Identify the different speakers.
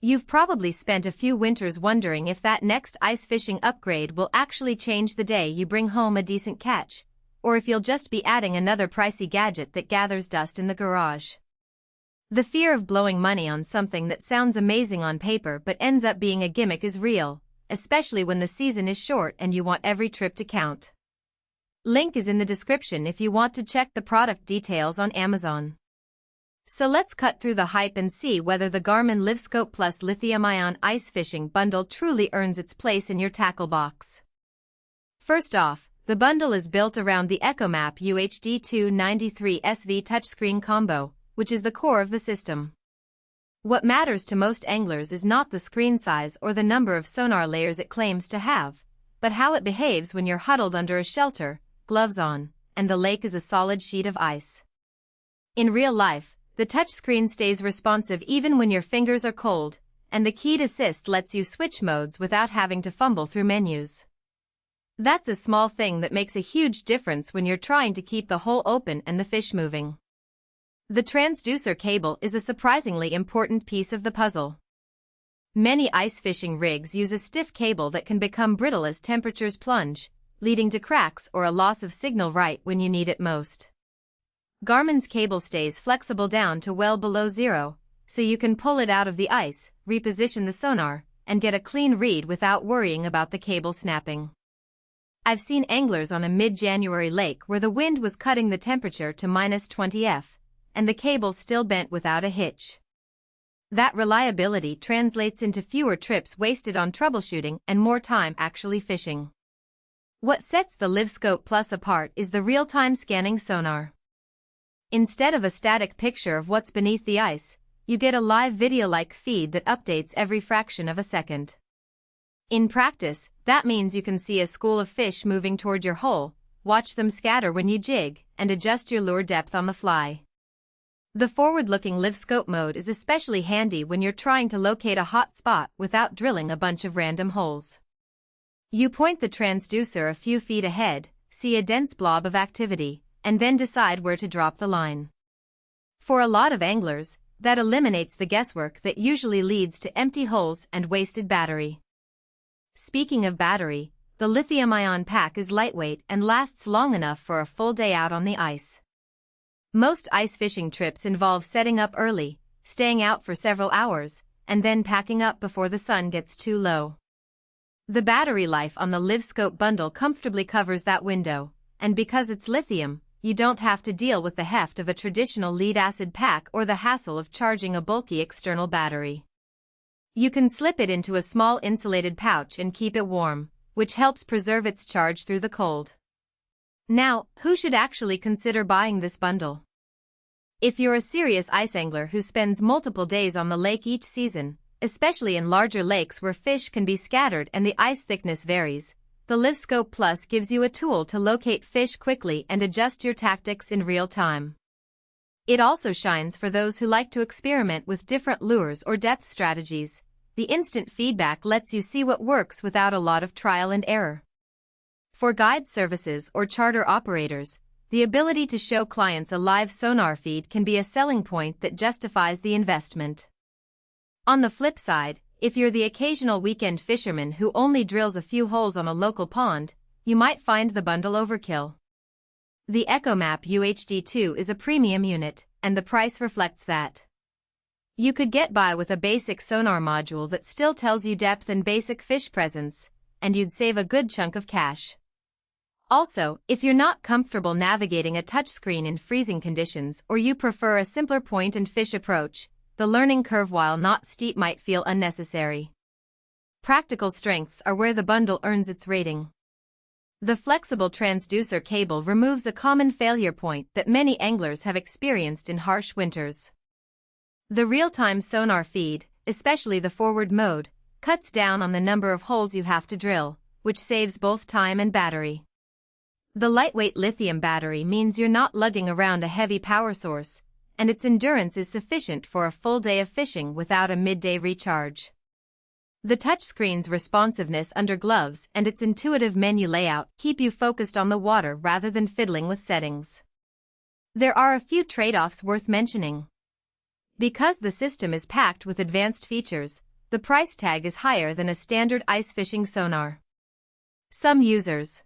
Speaker 1: You've probably spent a few winters wondering if that next ice fishing upgrade will actually change the day you bring home a decent catch, or if you'll just be adding another pricey gadget that gathers dust in the garage. The fear of blowing money on something that sounds amazing on paper but ends up being a gimmick is real, especially when the season is short and you want every trip to count. Link is in the description if you want to check the product details on Amazon. So let's cut through the hype and see whether the Garmin LiveScope Plus Lithium-ion Ice Fishing Bundle truly earns its place in your tackle box. First off, the bundle is built around the ECHOMAP UHD 293 SV touchscreen combo, which is the core of the system. What matters to most anglers is not the screen size or the number of sonar layers it claims to have, but how it behaves when you're huddled under a shelter, gloves on, and the lake is a solid sheet of ice. In real life, the touchscreen stays responsive even when your fingers are cold, and the keyed assist lets you switch modes without having to fumble through menus. That's a small thing that makes a huge difference when you're trying to keep the hole open and the fish moving. The transducer cable is a surprisingly important piece of the puzzle. Many ice fishing rigs use a stiff cable that can become brittle as temperatures plunge, leading to cracks or a loss of signal right when you need it most. Garmin's cable stays flexible down to well below zero, so you can pull it out of the ice, reposition the sonar, and get a clean read without worrying about the cable snapping. I've seen anglers on a mid-January lake where the wind was cutting the temperature to -20 F, and the cable still bent without a hitch. That reliability translates into fewer trips wasted on troubleshooting and more time actually fishing. What sets the LiveScope Plus apart is the real-time scanning sonar. Instead of a static picture of what's beneath the ice, you get a live video-like feed that updates every fraction of a second. In practice, that means you can see a school of fish moving toward your hole, watch them scatter when you jig, and adjust your lure depth on the fly. The forward-looking LiveScope mode is especially handy when you're trying to locate a hot spot without drilling a bunch of random holes. You point the transducer a few feet ahead, see a dense blob of activity, and then decide where to drop the line. For a lot of anglers, that eliminates the guesswork that usually leads to empty holes and wasted battery. Speaking of battery, the lithium-ion pack is lightweight and lasts long enough for a full day out on the ice. Most ice fishing trips involve setting up early, staying out for several hours, and then packing up before the sun gets too low. The battery life on the LiveScope bundle comfortably covers that window, and because it's lithium, you don't have to deal with the heft of a traditional lead-acid pack or the hassle of charging a bulky external battery. You can slip it into a small insulated pouch and keep it warm, which helps preserve its charge through the cold. Now, who should actually consider buying this bundle? If you're a serious ice angler who spends multiple days on the lake each season, especially in larger lakes where fish can be scattered and the ice thickness varies, the LiveScope Plus gives you a tool to locate fish quickly and adjust your tactics in real time. It also shines for those who like to experiment with different lures or depth strategies. The instant feedback lets you see what works without a lot of trial and error. For guide services or charter operators, the ability to show clients a live sonar feed can be a selling point that justifies the investment. On the flip side, if you're the occasional weekend fisherman who only drills a few holes on a local pond, you might find the bundle overkill. The ECHOMAP UHD2 is a premium unit, and the price reflects that. You could get by with a basic sonar module that still tells you depth and basic fish presence, and you'd save a good chunk of cash. Also, if you're not comfortable navigating a touchscreen in freezing conditions or you prefer a simpler point-and-fish approach, the learning curve, while not steep, might feel unnecessary. Practical strengths are where the bundle earns its rating. The flexible transducer cable removes a common failure point that many anglers have experienced in harsh winters. The real-time sonar feed, especially the forward mode, cuts down on the number of holes you have to drill, which saves both time and battery. The lightweight lithium battery means you're not lugging around a heavy power source, and its endurance is sufficient for a full day of fishing without a midday recharge. The touchscreen's responsiveness under gloves and its intuitive menu layout keep you focused on the water rather than fiddling with settings. There are a few trade-offs worth mentioning. Because the system is packed with advanced features, the price tag is higher than a standard ice fishing sonar. Some users